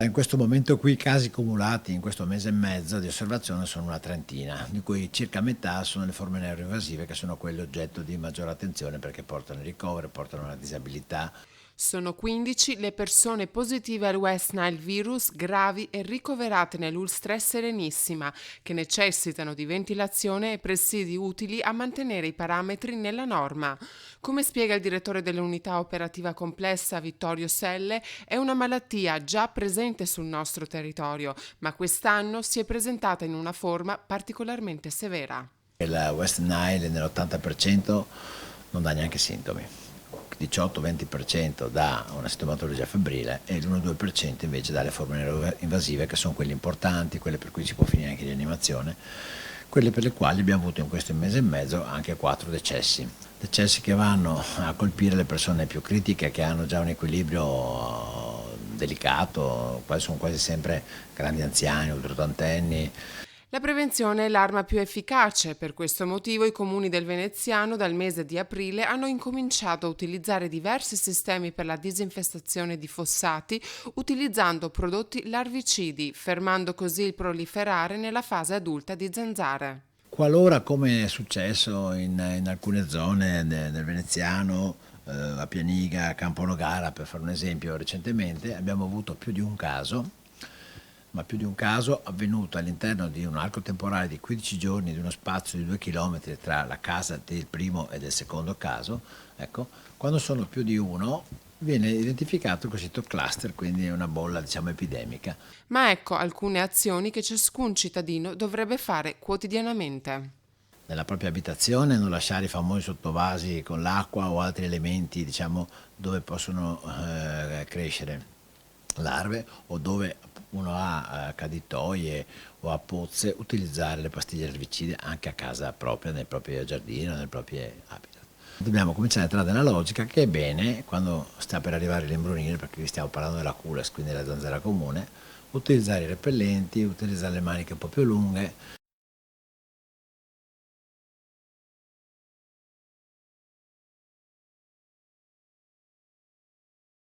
In questo momento qui i casi cumulati in questo mese e mezzo di osservazione sono una trentina, di cui circa metà sono le forme neuroinvasive, che sono quelle oggetto di maggiore attenzione perché portano il ricovero, portano una disabilità. Sono 15 le persone positive al West Nile virus gravi e ricoverate nell'Ulster Serenissima, che necessitano di ventilazione e presidi utili a mantenere i parametri nella norma. Come spiega il direttore dell'unità operativa complessa Vittorio Selle, è una malattia già presente sul nostro territorio, ma quest'anno si è presentata in una forma particolarmente severa. Il West Nile nell'80% non dà neanche sintomi, 18-20% dà una sintomatologia febbrile e l'1-2% invece dà le forme neuroinvasive, che sono quelle importanti, quelle per cui si può finire anche in rianimazione, quelle per le quali abbiamo avuto in questo mese e mezzo anche 4 decessi. Decessi che vanno a colpire le persone più critiche, che hanno già un equilibrio delicato, sono quasi sempre grandi anziani, ultraottantenni. La prevenzione è l'arma più efficace, per questo motivo i comuni del Veneziano dal mese di aprile hanno incominciato a utilizzare diversi sistemi per la disinfestazione di fossati utilizzando prodotti larvicidi, fermando così il proliferare nella fase adulta di zanzare. Qualora, come è successo in alcune zone del Veneziano, a Pianiga, a Camponogara, per fare un esempio, recentemente abbiamo avuto più di un caso, ma più di un caso avvenuto all'interno di un arco temporale di 15 giorni, di uno spazio di 2 chilometri tra la casa del primo e del secondo caso. Ecco, quando sono più di uno viene identificato il cosiddetto cluster, quindi una bolla, diciamo, epidemica. Ma ecco alcune azioni che ciascun cittadino dovrebbe fare quotidianamente. Nella propria abitazione non lasciare i famosi sottovasi con l'acqua o altri elementi, diciamo, dove possono crescere larve, o dove uno ha caditoie o ha pozze, utilizzare le pastiglie erbicide anche a casa propria, nel proprio giardino, nel proprio habitat. Dobbiamo cominciare a entrare nella logica che è bene, quando sta per arrivare l'imbrunire, perché qui stiamo parlando della culex, quindi della zanzara comune, utilizzare i repellenti, utilizzare le maniche un po' più lunghe.